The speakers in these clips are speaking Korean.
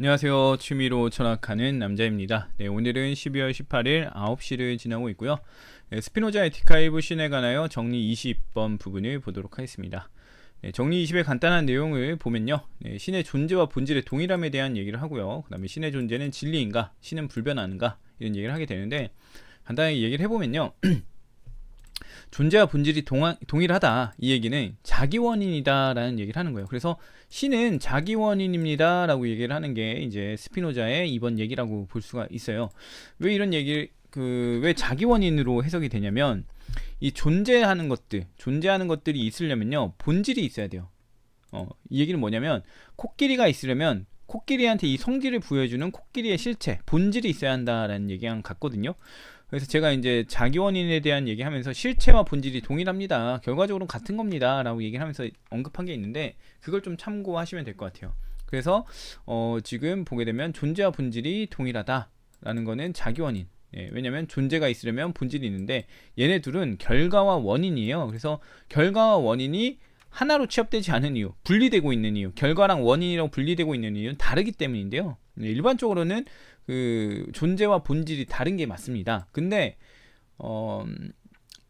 안녕하세요. 취미로 철학하는 남자입니다. 네, 오늘은 12월 18일 9시를 지나고 있고요. 네, 스피노자 에티카이브 신에 관하여 정리 20번 부분을 보도록 하겠습니다. 네, 정리 20의 간단한 내용을 보면요. 네, 신의 존재와 본질의 동일함에 대한 얘기를 하고요. 그 다음에 신의 존재는 진리인가? 신은 불변하는가? 이런 얘기를 하게 되는데, 간단하게 얘기를 해보면요. 존재와 본질이 동일하다, 이 얘기는 자기 원인이다 라는 얘기를 하는 거예요. 그래서 신은 자기 원인입니다 라고 얘기를 하는 게 이제 스피노자의 이번 얘기라고 볼 수가 있어요. 왜 이런 얘기를 왜 자기 원인으로 해석이 되냐면, 이 존재하는 것들이 있으려면요, 본질이 있어야 돼요. 이 얘기는 뭐냐면, 코끼리가 있으려면 코끼리한테 이 성질을 부여해주는 코끼리의 실체, 본질이 있어야 한다라는 얘기랑 같거든요. 그래서 제가 이제 자기 원인에 대한 얘기하면서 실체와 본질이 동일합니다, 결과적으로 같은 겁니다 라고 얘기를 하면서 언급한 게 있는데, 그걸 좀 참고하시면 될 것 같아요. 그래서 지금 보게 되면 존재와 본질이 동일하다 라는 거는 자기 원인. 왜냐면 존재가 있으려면 본질이 있는데, 얘네 둘은 결과와 원인이에요. 그래서 결과와 원인이 하나로 취합되지 않은 이유, 분리되고 있는 이유, 결과랑 원인이라고 분리되고 있는 이유는 다르기 때문인데요. 일반적으로는 그 존재와 본질이 다른 게 맞습니다. 근데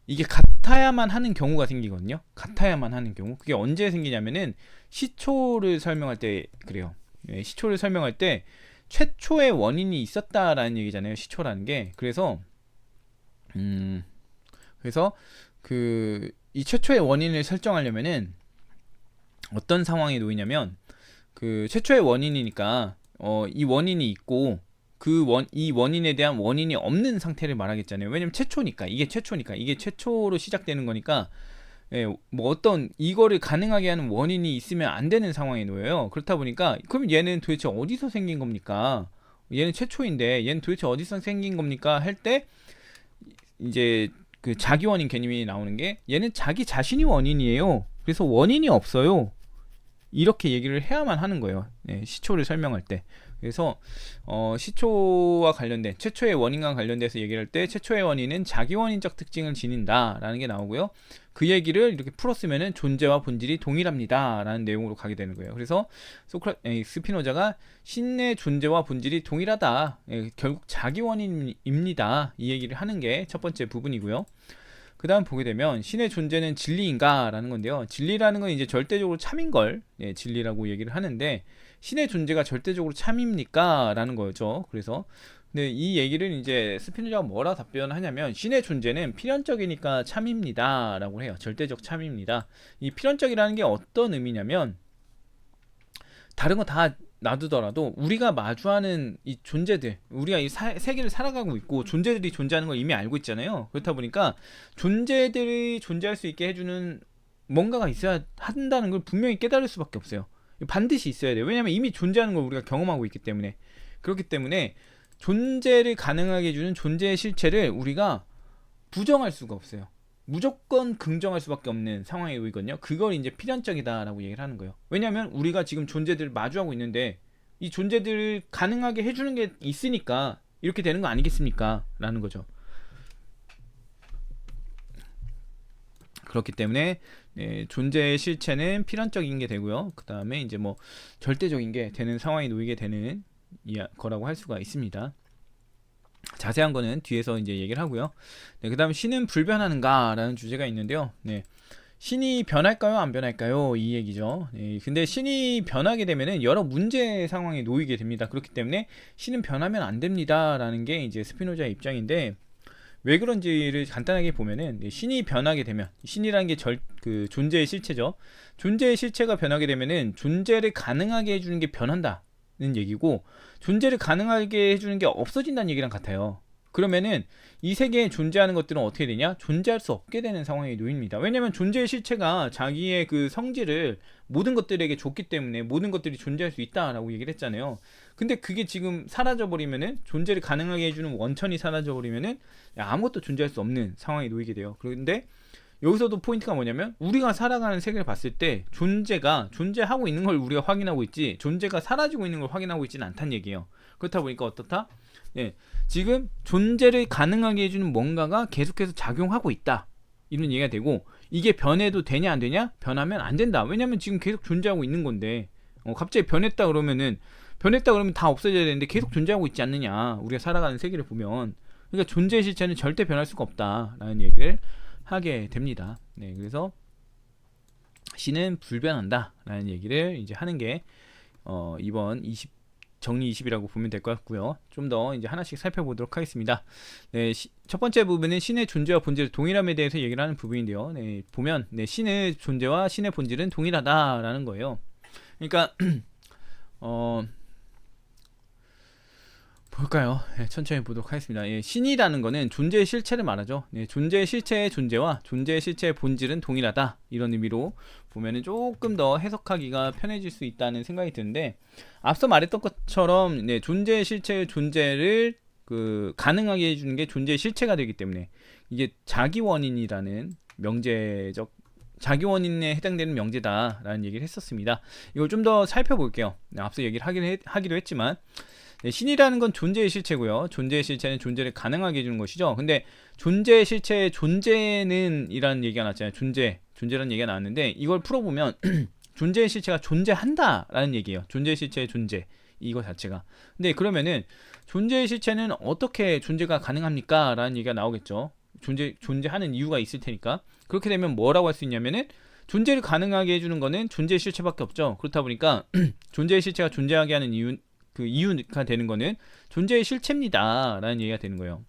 이게 같아야만 하는 경우가 생기거든요. 같아야만 하는 경우. 그게 언제 생기냐면은 시초를 설명할 때 그래요. 시초를 설명할 때 최초의 원인이 있었다라는 얘기잖아요, 시초라는 게. 그래서 그 이 최초의 원인을 설정하려면은 어떤 상황에 놓이냐면, 그 최초의 원인이니까 이 원인이 있고 이 원인에 대한 원인이 없는 상태를 말하겠잖아요. 왜냐면 이게 최초로 시작되는 거니까. 뭐 어떤 이거를 가능하게 하는 원인이 있으면 안 되는 상황에 놓여요. 그렇다 보니까 그럼 얘는 도대체 어디서 생긴 겁니까? 얘는 최초인데 얘는 도대체 어디서 생긴 겁니까? 할 때 이제 그 자기 원인 개념이 나오는 게, 얘는 자기 자신이 원인이에요. 그래서 원인이 없어요. 이렇게 얘기를 해야만 하는 거예요. 시초를 설명할 때. 그래서 시초와 관련된 최초의 원인과 관련돼서 얘기를 할 때 최초의 원인은 자기 원인적 특징을 지닌다라는 게 나오고요. 그 얘기를 이렇게 풀었으면은 존재와 본질이 동일합니다라는 내용으로 가게 되는 거예요. 그래서 스피노자가 신의 존재와 본질이 동일하다, 결국 자기 원인입니다, 이 얘기를 하는 게 첫 번째 부분이고요. 그 다음 보게 되면 신의 존재는 진리인가 라는 건데요. 진리라는 건 이제 절대적으로 참인 걸 진리라고 얘기를 하는데, 신의 존재가 절대적으로 참입니까 라는 거죠. 그래서 근데 이 얘기를 이제 스피노자가 뭐라 답변하냐면, 신의 존재는 필연적이니까 참입니다 라고 해요. 절대적 참입니다. 이 필연적이라는 게 어떤 의미냐면, 다른 거 다 놔두더라도 우리가 마주하는 이 존재들, 우리가 이 세계를 살아가고 있고 존재들이 존재하는 걸 이미 알고 있잖아요. 그렇다 보니까 존재들이 존재할 수 있게 해주는 뭔가가 있어야 한다는 걸 분명히 깨달을 수밖에 없어요. 반드시 있어야 돼요. 왜냐하면 이미 존재하는 걸 우리가 경험하고 있기 때문에. 그렇기 때문에 존재를 가능하게 해주는 존재의 실체를 우리가 부정할 수가 없어요. 무조건 긍정할 수밖에 없는 상황에 놓이거든요. 그걸 이제 필연적이다라고 얘기를 하는 거예요. 왜냐하면 우리가 지금 존재들을 마주하고 있는데, 이 존재들을 가능하게 해주는 게 있으니까 이렇게 되는 거 아니겠습니까? 라는 거죠. 그렇기 때문에 존재의 실체는 필연적인 게 되고요. 그 다음에 이제 뭐 절대적인 게 되는 상황에 놓이게 되는 거라고 할 수가 있습니다. 자세한 거는 뒤에서 이제 얘기를 하고요. 그 다음 신은 불변하는가 라는 주제가 있는데요. 신이 변할까요, 안 변할까요, 이 얘기죠. 근데 신이 변하게 되면은 여러 문제 상황에 놓이게 됩니다. 그렇기 때문에 신은 변하면 안 됩니다 라는 게 이제 스피노자의 입장인데, 왜 그런지를 간단하게 보면은, 신이 변하게 되면, 신이라는 게 그 존재의 실체죠. 존재의 실체가 변하게 되면은 존재를 가능하게 해주는 게 변한다는 얘기고, 존재를 가능하게 해주는 게 없어진다는 얘기랑 같아요. 그러면은 이 세계에 존재하는 것들은 어떻게 되냐? 존재할 수 없게 되는 상황에 놓입니다. 왜냐면 존재의 실체가 자기의 그 성질을 모든 것들에게 줬기 때문에 모든 것들이 존재할 수 있다라고 얘기를 했잖아요. 근데 그게 지금 사라져버리면은, 존재를 가능하게 해주는 원천이 사라져버리면은 아무것도 존재할 수 없는 상황에 놓이게 돼요. 그런데 여기서도 포인트가 뭐냐면, 우리가 살아가는 세계를 봤을 때 존재가 존재하고 있는 걸 우리가 확인하고 있지, 존재가 사라지고 있는 걸 확인하고 있지는 않다는 얘기예요. 그렇다 보니까 어떻다? 지금 존재를 가능하게 해주는 뭔가가 계속해서 작용하고 있다, 이런 얘기가 되고, 이게 변해도 되냐 안 되냐? 변하면 안 된다. 왜냐면 지금 계속 존재하고 있는 건데, 갑자기 변했다 그러면은 변했다 그러면 다 없어져야 되는데 계속 존재하고 있지 않느냐, 우리가 살아가는 세계를 보면. 그러니까 존재의 실체는 절대 변할 수가 없다라는 얘기를 하게 됩니다. 네, 그래서 신은 불변한다라는 얘기를 이제 하는 게 이번 정리 20이라고 보면 될 것 같고요. 좀 더 이제 하나씩 살펴보도록 하겠습니다. 네, 첫 번째 부분은 신의 존재와 본질의 동일함에 대해서 얘기를 하는 부분인데요. 네, 보면 신의 존재와 신의 본질은 동일하다라는 거예요. 그러니까 볼까요? 네, 천천히 보도록 하겠습니다. 신이라는 거는 존재의 실체를 말하죠. 존재의 실체의 존재와 존재의 실체의 본질은 동일하다, 이런 의미로 보면은 조금 더 해석하기가 편해질 수 있다는 생각이 드는데, 앞서 말했던 것처럼 존재의 실체의 존재를 가능하게 해주는 게 존재의 실체가 되기 때문에, 이게 자기원인이라는 명제적 자기원인에 해당되는 명제다라는 얘기를 했었습니다. 이걸 좀 더 살펴볼게요. 앞서 얘기를 하기도 했지만, 신이라는 건 존재의 실체고요. 존재의 실체는 존재를 가능하게 해주는 것이죠. 근데 존재의 실체의 존재는 이라는 얘기가 나왔잖아요. 존재라는 얘기가 나왔는데, 이걸 풀어보면 존재의 실체가 존재한다라는 얘기예요. 존재의 실체의 존재, 이거 자체가. 근데 그러면은 존재의 실체는 어떻게 존재가 가능합니까? 라는 얘기가 나오겠죠. 존재하는 이유가 있을 테니까. 그렇게 되면 뭐라고 할 수 있냐면은, 존재를 가능하게 해주는 거는 존재의 실체밖에 없죠. 그렇다 보니까 존재의 실체가 존재하게 하는 이유가 되는 거는 존재의 실체입니다 라는 얘기가 되는 거예요.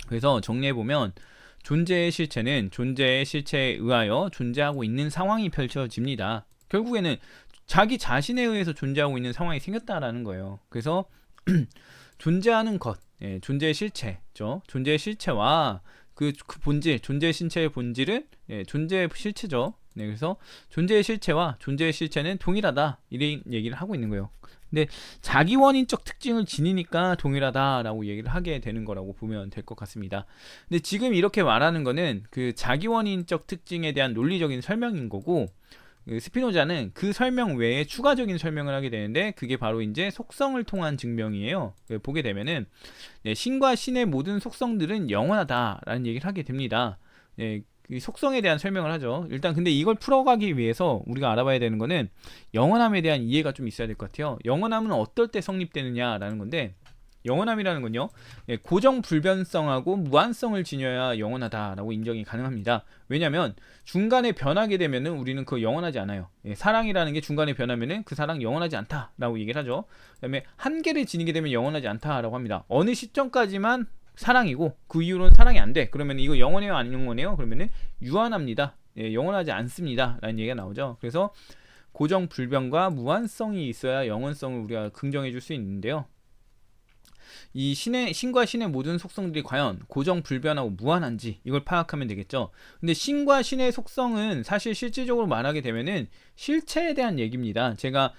그래서 정리해보면, 존재의 실체는 존재의 실체에 의하여 존재하고 있는 상황이 펼쳐집니다. 결국에는 자기 자신에 의해서 존재하고 있는 상황이 생겼다라는 거예요. 그래서 존재하는 것, 존재의 실체죠. 존재의 실체와 그 본질, 존재의 실체의 본질은 존재의 실체죠. 그래서 존재의 실체와 존재의 실체는 동일하다, 이런 얘기를 하고 있는 거예요. 근데 자기원인적 특징을 지니니까 동일하다라고 얘기를 하게 되는 거라고 보면 될 것 같습니다. 근데 지금 이렇게 말하는 거는 그 자기원인적 특징에 대한 논리적인 설명인 거고, 스피노자는 그 설명 외에 추가적인 설명을 하게 되는데, 그게 바로 이제 속성을 통한 증명이에요. 보게 되면은 신과 신의 모든 속성들은 영원하다라는 얘기를 하게 됩니다. 이 속성에 대한 설명을 하죠. 일단 근데 이걸 풀어가기 위해서 우리가 알아봐야 되는 거는 영원함에 대한 이해가 좀 있어야 될 것 같아요. 영원함은 어떨 때 성립되느냐라는 건데, 영원함이라는 건요, 고정 불변성하고 무한성을 지녀야 영원하다라고 인정이 가능합니다. 왜냐하면 중간에 변하게 되면은 우리는 그거 영원하지 않아요. 사랑이라는 게 중간에 변하면은 그 사랑 영원하지 않다라고 얘기를 하죠. 그다음에 한계를 지니게 되면 영원하지 않다라고 합니다. 어느 시점까지만 사랑이고 그 이후로는 사랑이 안 돼. 그러면 이거 영원해요, 안 영원해요? 그러면은 유한합니다. 영원하지 않습니다 라는 얘기가 나오죠. 그래서 고정 불변과 무한성이 있어야 영원성을 우리가 긍정해 줄 수 있는데요, 이 신과 신의 모든 속성들이 과연 고정 불변하고 무한한지 이걸 파악하면 되겠죠. 근데 신과 신의 속성은 사실 실질적으로 말하게 되면은 실체에 대한 얘기입니다. 제가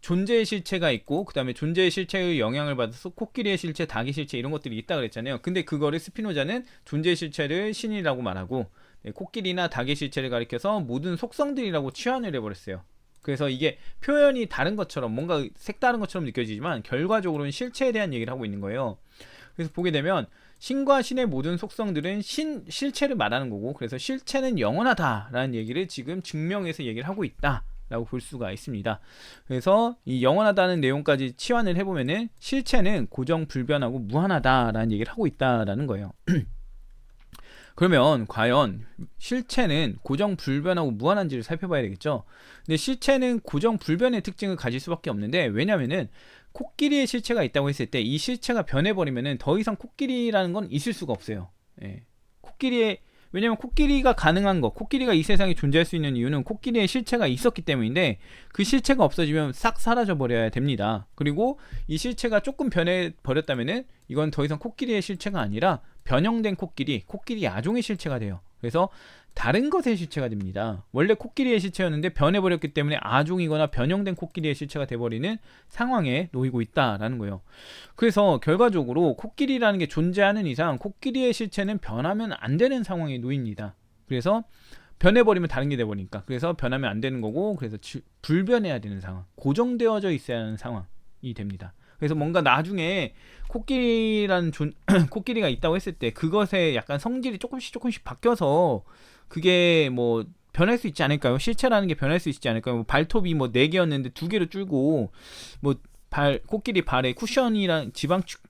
존재의 실체가 있고, 그 다음에 존재의 실체의 영향을 받아서 코끼리의 실체, 닭의 실체, 이런 것들이 있다 그랬잖아요. 근데 그거를 스피노자는 존재의 실체를 신이라고 말하고, 코끼리나 닭의 실체를 가리켜서 모든 속성들이라고 치환을 해버렸어요. 그래서 이게 표현이 다른 것처럼, 뭔가 색다른 것처럼 느껴지지만 결과적으로는 실체에 대한 얘기를 하고 있는 거예요. 그래서 보게 되면 신과 신의 모든 속성들은 실체를 말하는 거고, 그래서 실체는 영원하다라는 얘기를 지금 증명해서 얘기를 하고 있다 라고 볼 수가 있습니다. 그래서 이 영원하다는 내용까지 치환을 해보면은 실체는 고정 불변하고 무한하다라는 얘기를 하고 있다라는 거예요. 그러면 과연 실체는 고정 불변하고 무한한지를 살펴봐야 되겠죠. 근데 실체는 고정 불변의 특징을 가질 수밖에 없는데, 왜냐면은 코끼리의 실체가 있다고 했을 때 이 실체가 변해버리면은 더 이상 코끼리라는 건 있을 수가 없어요. 왜냐면 코끼리가 가능한 거, 코끼리가 이 세상에 존재할 수 있는 이유는 코끼리의 실체가 있었기 때문인데, 그 실체가 없어지면 싹 사라져 버려야 됩니다. 그리고 이 실체가 조금 변해 버렸다면은 이건 더 이상 코끼리의 실체가 아니라 변형된 코끼리 아종의 실체가 돼요. 그래서 다른 것의 실체가 됩니다. 원래 코끼리의 실체였는데 변해버렸기 때문에 아종이거나 변형된 코끼리의 실체가 돼버리는 상황에 놓이고 있다라는 거예요. 그래서 결과적으로 코끼리라는 게 존재하는 이상 코끼리의 실체는 변하면 안 되는 상황에 놓입니다. 그래서 변해버리면 다른 게 돼버리니까, 그래서 변하면 안 되는 거고, 그래서 불변해야 되는 상황, 고정되어져 있어야 하는 상황이 됩니다. 그래서 뭔가 나중에 코끼리라는 코끼리가 있다고 했을 때 그것의 약간 성질이 조금씩 바뀌어서 그게 뭐 변할 수 있지 않을까요? 실체라는 게 변할 수 있지 않을까요? 뭐 발톱이 뭐 4개였는데 2개로 줄고, 뭐 코끼리 발에 쿠션이랑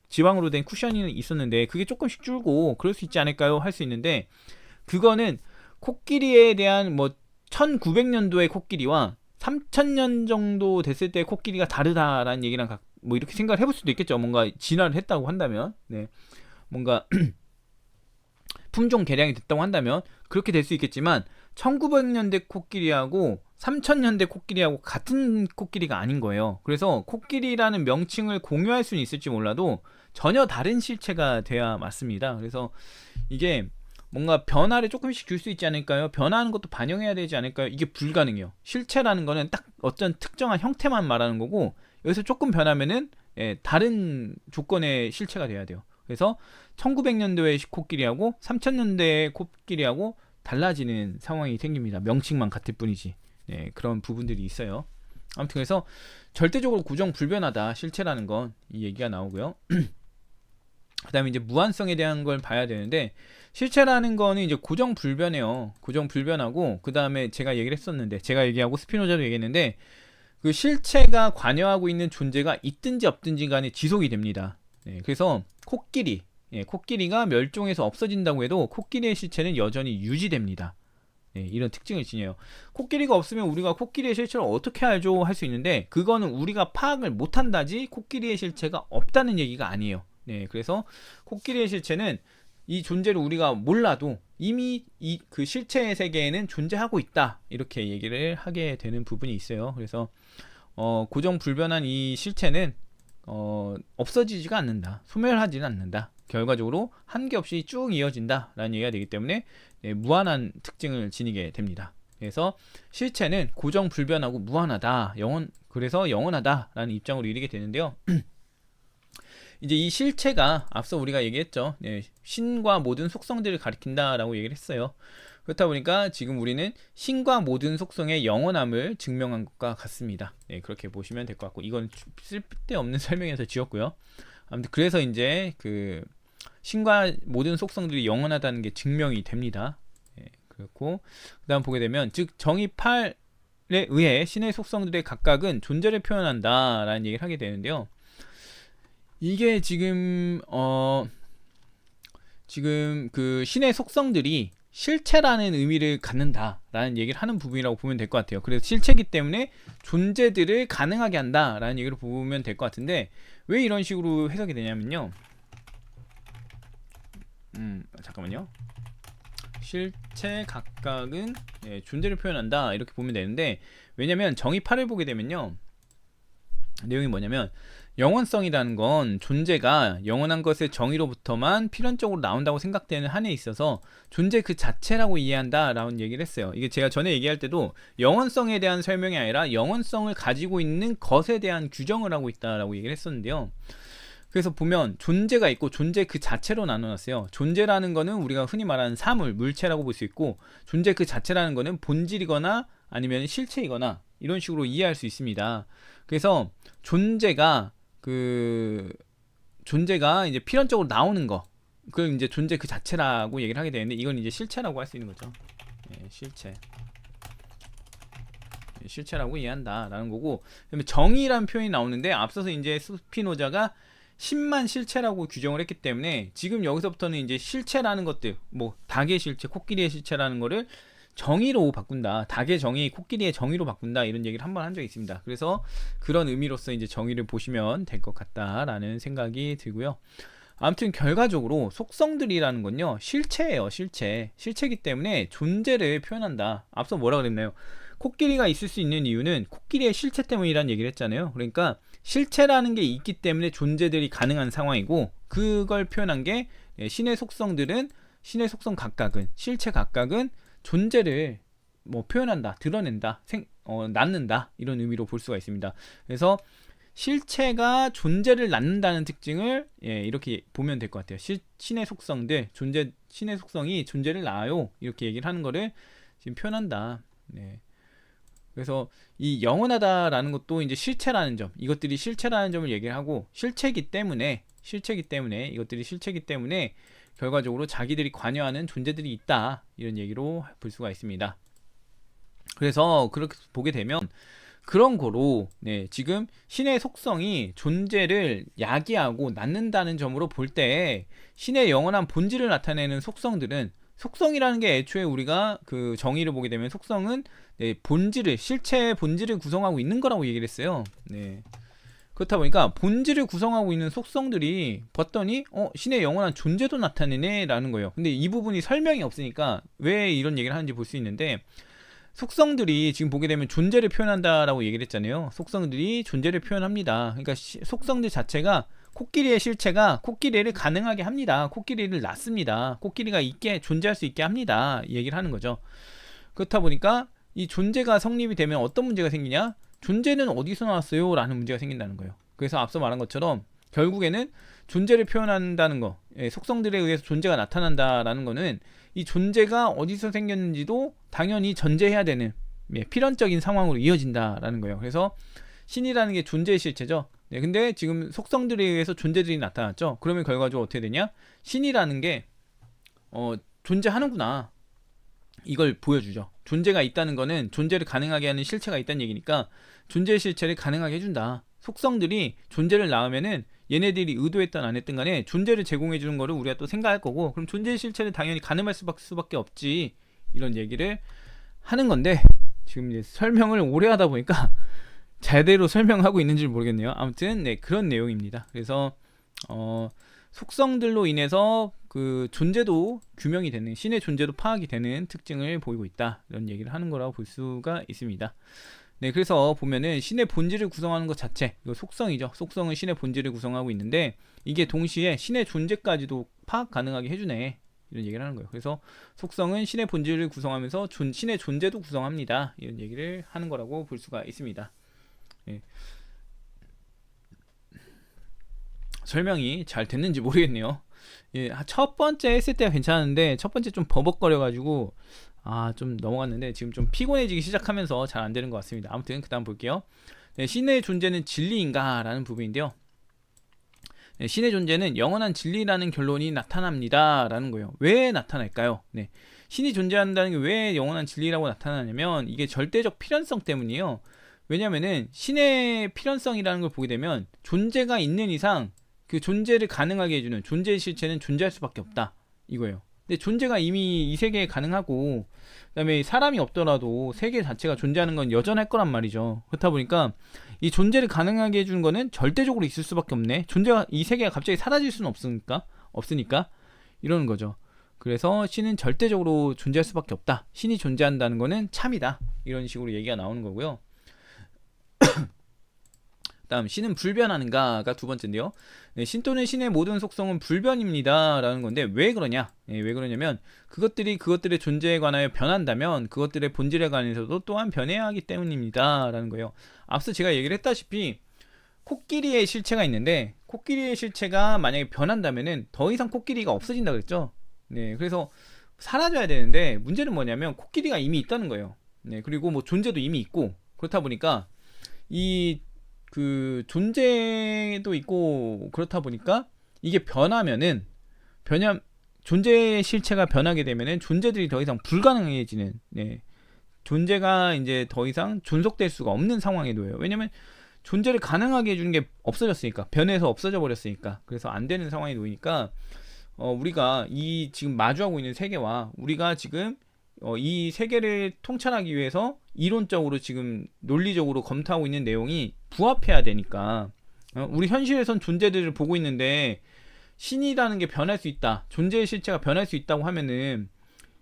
지방으로 된 쿠션이 있었는데 그게 조금씩 줄고 그럴 수 있지 않을까요? 할 수 있는데, 그거는 코끼리에 대한 뭐 1900년도의 코끼리와 3000년 정도 됐을 때 코끼리가 다르다라는 얘기랑 뭐 이렇게 생각을 해볼 수도 있겠죠. 뭔가 진화를 했다고 한다면, 네, 뭔가 품종 개량이 됐다고 한다면 그렇게 될 수 있겠지만, 1900년대 코끼리하고 3000년대 코끼리하고 같은 코끼리가 아닌 거예요. 그래서 코끼리라는 명칭을 공유할 수는 있을지 몰라도 전혀 다른 실체가 돼야 맞습니다. 그래서 이게 뭔가 변화를 조금씩 줄 수 있지 않을까요? 변화하는 것도 반영해야 되지 않을까요? 이게 불가능해요. 실체라는 거는 딱 어떤 특정한 형태만 말하는 거고, 여기서 조금 변하면은 다른 조건의 실체가 돼야 돼요. 그래서 1900년도의 코끼리하고 3000년대의 코끼리하고 달라지는 상황이 생깁니다. 명칭만 같을 뿐이지. 네, 그런 부분들이 있어요. 아무튼 그래서 절대적으로 고정 불변하다, 실체라는 건, 이 얘기가 나오고요. 그 다음에 이제 무한성에 대한 걸 봐야 되는데, 실체라는 거는 이제 고정 불변해요. 고정 불변하고, 그 다음에 제가 얘기를 했었는데, 제가 얘기하고 스피노자도 얘기했는데, 그 실체가 관여하고 있는 존재가 있든지 없든지 간에 지속이 됩니다. 네, 그래서 코끼리가 멸종해서 없어진다고 해도 코끼리의 실체는 여전히 유지됩니다. 네, 이런 특징을 지녀요. 코끼리가 없으면 우리가 코끼리의 실체를 어떻게 알죠? 할 수 있는데, 그거는 우리가 파악을 못한다지 코끼리의 실체가 없다는 얘기가 아니에요. 네, 그래서 코끼리의 실체는 이 존재를 우리가 몰라도 이미 그 실체의 세계에는 존재하고 있다, 이렇게 얘기를 하게 되는 부분이 있어요. 그래서 고정 불변한 이 실체는 없어지지가 않는다, 소멸하지는 않는다, 결과적으로 한계없이 쭉 이어진다 라는 얘기가 되기 때문에, 네, 무한한 특징을 지니게 됩니다. 그래서 실체는 고정 불변하고 무한하다, 그래서 영원하다 라는 입장으로 이르게 되는데요. 이제 이 실체가 앞서 우리가 얘기했죠. 네, 신과 모든 속성들을 가리킨다라고 얘기를 했어요. 그렇다 보니까 지금 우리는 신과 모든 속성의 영원함을 증명한 것과 같습니다. 네, 그렇게 보시면 될 것 같고, 이건 쓸데없는 설명에서 지웠고요. 아무튼 그래서 이제 그 신과 모든 속성들이 영원하다는 게 증명이 됩니다. 네, 그렇고 그 다음 보게 되면, 즉 정의 8에 의해 신의 속성들의 각각은 존재를 표현한다 라는 얘기를 하게 되는데요. 이게 지금 그 신의 속성들이 실체라는 의미를 갖는다라는 얘기를 하는 부분이라고 보면 될 것 같아요. 그래서 실체이기 때문에 존재들을 가능하게 한다라는 얘기를 보면 될 것 같은데, 왜 이런 식으로 해석이 되냐면요. 잠깐만요. 실체 각각은 존재를 표현한다, 이렇게 보면 되는데, 왜냐면 정의 8을 보게 되면요, 내용이 뭐냐면, 영원성이라는 건 존재가 영원한 것의 정의로부터만 필연적으로 나온다고 생각되는 한에 있어서 존재 그 자체라고 이해한다 라는 얘기를 했어요. 이게 제가 전에 얘기할 때도 영원성에 대한 설명이 아니라 영원성을 가지고 있는 것에 대한 규정을 하고 있다라고 얘기를 했었는데요. 그래서 보면 존재가 있고 존재 그 자체로 나눠놨어요. 존재라는 거는 우리가 흔히 말하는 사물, 물체라고 볼 수 있고, 존재 그 자체라는 거는 본질이거나 아니면 실체이거나 이런 식으로 이해할 수 있습니다. 그래서 존재가 이제 필연적으로 나오는 거, 그걸 이제 존재 그 자체라고 얘기를 하게 되는데, 이건 이제 실체라고 할 수 있는 거죠. 실체라고 이해한다라는 거고, 그다음에 정의란 표현이 나오는데, 앞서서 이제 스피노자가 신만 실체라고 규정을 했기 때문에 지금 여기서부터는 이제 실체라는 것들, 뭐 닭의 실체, 코끼리의 실체라는 거를 정의로 바꾼다, 닭의 정의, 코끼리의 정의로 바꾼다, 이런 얘기를 한번 한 적이 있습니다. 그래서 그런 의미로서 이제 정의를 보시면 될 것 같다라는 생각이 들고요. 아무튼 결과적으로 속성들이라는 건요, 실체예요. 실체이기 때문에 존재를 표현한다. 앞서 뭐라 그랬나요? 코끼리가 있을 수 있는 이유는 코끼리의 실체 때문이라는 얘기를 했잖아요. 그러니까 실체라는 게 있기 때문에 존재들이 가능한 상황이고, 그걸 표현한 게 신의 속성들은, 신의 속성 각각은, 실체 각각은 존재를 뭐 표현한다, 드러낸다, 낳는다, 이런 의미로 볼 수가 있습니다. 그래서 실체가 존재를 낳는다는 특징을 이렇게 보면 될 것 같아요. 신의 속성들, 신의 속성이 존재를 낳아요, 이렇게 얘기를 하는 거를 지금 표현한다. 네. 그래서 이 영원하다라는 것도 이제 실체라는 점, 이것들이 실체라는 점을 얘기를 하고, 실체이기 때문에 이것들이 실체이기 때문에 결과적으로 자기들이 관여하는 존재들이 있다, 이런 얘기로 볼 수가 있습니다. 그래서 그렇게 보게 되면 그런 거로 네, 지금 신의 속성이 존재를 야기하고 낳는다는 점으로 볼 때 신의 영원한 본질을 나타내는 속성들은 속성이라는 게 애초에 우리가 그 정의를 보게 되면 속성은 네, 본질을 실체의 본질을 구성하고 있는 거라고 얘기를 했어요. 네. 그렇다 보니까 본질을 구성하고 있는 속성들이 봤더니 신의 영원한 존재도 나타내네 라는 거예요. 근데 이 부분이 설명이 없으니까 왜 이런 얘기를 하는지 볼 수 있는데 속성들이 지금 보게 되면 존재를 표현한다라고 얘기를 했잖아요. 속성들이 존재를 표현합니다. 그러니까 속성들 자체가 코끼리의 실체가 코끼리를 가능하게 합니다. 코끼리를 낳습니다. 코끼리가 있게 존재할 수 있게 합니다. 이 얘기를 하는 거죠. 그렇다 보니까 이 존재가 성립이 되면 어떤 문제가 생기냐? 존재는 어디서 나왔어요? 라는 문제가 생긴다는 거예요. 그래서 앞서 말한 것처럼 결국에는 존재를 표현한다는 거, 속성들에 의해서 존재가 나타난다라는 거는 이 존재가 어디서 생겼는지도 당연히 전제해야 되는 필연적인 상황으로 이어진다라는 거예요. 그래서 신이라는 게 존재의 실체죠. 네, 근데 지금 속성들에 의해서 존재들이 나타났죠. 그러면 결과적으로 어떻게 되냐? 신이라는 게 존재하는구나. 이걸 보여주죠. 존재가 있다는 거는 존재를 가능하게 하는 실체가 있다는 얘기니까 존재의 실체를 가능하게 해준다. 속성들이 존재를 낳으면은 얘네들이 의도했든 안 했든 간에 존재를 제공해 주는 거를 우리가 또 생각할 거고, 그럼 존재의 실체는 당연히 가늠할 수밖에 없지, 이런 얘기를 하는 건데 지금 이제 설명을 오래 하다 보니까 제대로 설명하고 있는지 모르겠네요. 아무튼 네, 그런 내용입니다. 그래서 속성들로 인해서 그 존재도 규명이 되는, 신의 존재도 파악이 되는 특징을 보이고 있다, 이런 얘기를 하는 거라고 볼 수가 있습니다. 네, 그래서 보면은 신의 본질을 구성하는 것 자체, 이거 속성이죠. 속성은 신의 본질을 구성하고 있는데 이게 동시에 신의 존재까지도 파악 가능하게 해주네, 이런 얘기를 하는 거예요. 그래서 속성은 신의 본질을 구성하면서 신의 존재도 구성합니다, 이런 얘기를 하는 거라고 볼 수가 있습니다. 네. 설명이 잘 됐는지 모르겠네요. 예, 첫 번째 했을 때가 괜찮은데 첫 번째 좀 버벅거려가지고 좀 넘어갔는데 지금 좀 피곤해지기 시작하면서 잘 안 되는 것 같습니다. 아무튼 그 다음 볼게요. 네, 신의 존재는 진리인가? 라는 부분인데요. 네, 신의 존재는 영원한 진리라는 결론이 나타납니다. 라는 거예요. 왜 나타날까요? 네, 신이 존재한다는 게 왜 영원한 진리라고 나타나냐면 이게 절대적 필연성 때문이에요. 왜냐면은 신의 필연성이라는 걸 보게 되면 존재가 있는 이상 그 존재를 가능하게 해주는 존재의 실체는 존재할 수밖에 없다, 이거예요. 근데 존재가 이미 이 세계에 가능하고 그다음에 사람이 없더라도 세계 자체가 존재하는 건 여전할 거란 말이죠. 그렇다 보니까 이 존재를 가능하게 해주는 거는 절대적으로 있을 수밖에 없네. 존재가, 이 세계가 갑자기 사라질 수는 없으니까 이러는 거죠. 그래서 신은 절대적으로 존재할 수밖에 없다. 신이 존재한다는 거는 참이다, 이런 식으로 얘기가 나오는 거고요. 다음, 신은 불변하는가가 두 번째인데요. 네, 신 또는 신의 모든 속성은 불변입니다 라는 건데 왜 그러냐? 네, 왜 그러냐면 그것들의 존재에 관하여 변한다면 그것들의 본질에 관해서도 또한 변해야 하기 때문입니다 라는 거예요. 앞서 제가 얘기를 했다시피 코끼리의 실체가 있는데 코끼리의 실체가 만약에 변한다면은 더 이상 코끼리가 없어진다 그랬죠. 네, 그래서 사라져야 되는데 문제는 뭐냐면 코끼리가 이미 있다는 거예요. 네, 그리고 뭐 존재도 이미 있고, 그렇다 보니까 이 그 존재도 있고, 그렇다 보니까 이게 변하면은 존재의 실체가 변하게 되면은 존재들이 더 이상 불가능해지는, 네, 존재가 이제 더 이상 존속될 수가 없는 상황에 놓여요. 왜냐면 존재를 가능하게 해주는 게 없어졌으니까, 변해서 없어져 버렸으니까. 그래서 안 되는 상황에 놓이니까 우리가 이 지금 마주하고 있는 세계와 우리가 지금 이 세계를 통찰하기 위해서 이론적으로 지금 논리적으로 검토하고 있는 내용이 부합해야 되니까, 우리 현실에선 존재들을 보고 있는데 신이라는 게 변할 수 있다, 존재의 실체가 변할 수 있다고 하면은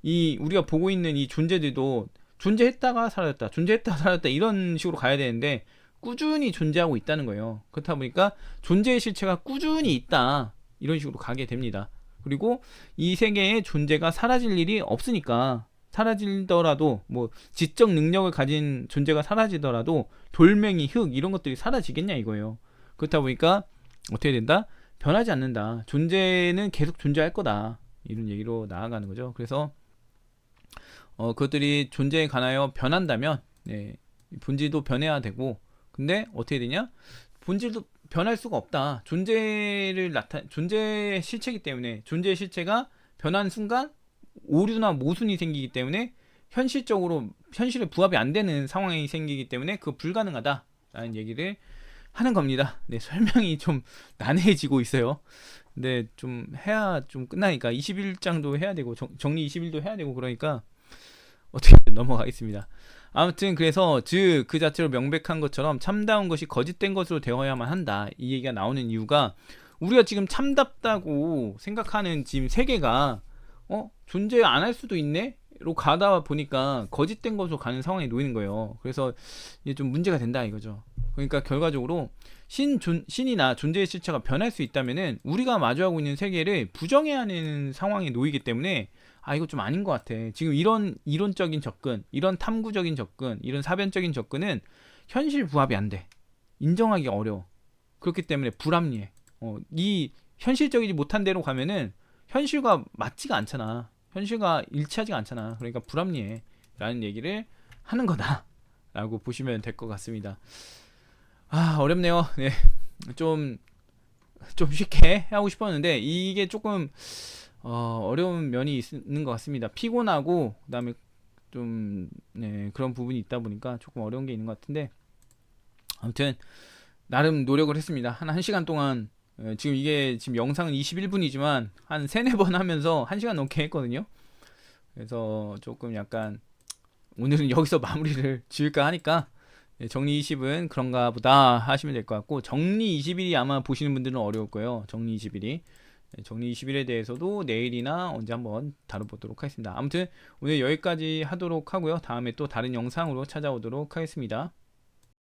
이 우리가 보고 있는 이 존재들도 존재했다가 사라졌다 이런 식으로 가야 되는데 꾸준히 존재하고 있다는 거예요. 그렇다 보니까 존재의 실체가 꾸준히 있다, 이런 식으로 가게 됩니다. 그리고 이 세계의 존재가 사라질 일이 없으니까, 사라지더라도 뭐 지적 능력을 가진 존재가 사라지더라도 돌멩이, 흙 이런 것들이 사라지겠냐 이거예요. 그렇다 보니까 어떻게 된다? 변하지 않는다. 존재는 계속 존재할 거다, 이런 얘기로 나아가는 거죠. 그래서 그것들이 존재에 관하여 변한다면 네, 본질도 변해야 되고, 근데 어떻게 되냐? 본질도 변할 수가 없다. 존재의 실체이기 때문에 존재의 실체가 변한 순간 오류나 모순이 생기기 때문에 현실적으로 현실에 부합이 안 되는 상황이 생기기 때문에 그거 불가능하다라는 얘기를 하는 겁니다. 네, 설명이 좀 난해해지고 있어요. 근데 좀 해야 좀 끝나니까 21장도 해야 되고 정리 21도 해야 되고 그러니까 어떻게 넘어가겠습니다. 아무튼 그래서 즉 그 자체로 명백한 것처럼 참다운 것이 거짓된 것으로 되어야만 한다. 이 얘기가 나오는 이유가 우리가 지금 참답다고 생각하는 지금 세계가 존재 안 할 수도 있네? 로 가다 보니까 거짓된 것으로 가는 상황에 놓이는 거예요. 그래서 이게 좀 문제가 된다 이거죠. 그러니까 결과적으로 신이나 존재의 실체가 변할 수 있다면은 우리가 마주하고 있는 세계를 부정해야 하는 상황에 놓이기 때문에 이거 좀 아닌 것 같아. 지금 이런 이론적인 접근, 이런 탐구적인 접근, 이런 사변적인 접근은 현실 부합이 안 돼. 인정하기 어려워. 그렇기 때문에 불합리해. 이 현실적이지 못한 대로 가면은 현실과 맞지가 않잖아. 현실과 일치하지가 않잖아. 그러니까 불합리해. 라는 얘기를 하는 거다. 라고 보시면 될 것 같습니다. 어렵네요. 네. 좀 쉽게 하고 싶었는데, 이게 조금, 어려운 면이 있는 것 같습니다. 피곤하고, 그 다음에 좀, 네, 그런 부분이 있다 보니까 조금 어려운 게 있는 것 같은데, 아무튼, 나름 노력을 했습니다. 한 1시간 동안, 지금 이게 지금 영상은 21분이지만, 한 3-4번 하면서 1시간 넘게 했거든요. 그래서 조금 약간, 오늘은 여기서 마무리를 지을까 하니까, 정리 20은 그런가 보다 하시면 될 것 같고, 정리 21이 아마 보시는 분들은 어려울 거예요. 정리 21이. 정리 21에 대해서도 내일이나 언제 한번 다뤄보도록 하겠습니다. 아무튼 오늘 여기까지 하도록 하고요. 다음에 또 다른 영상으로 찾아오도록 하겠습니다.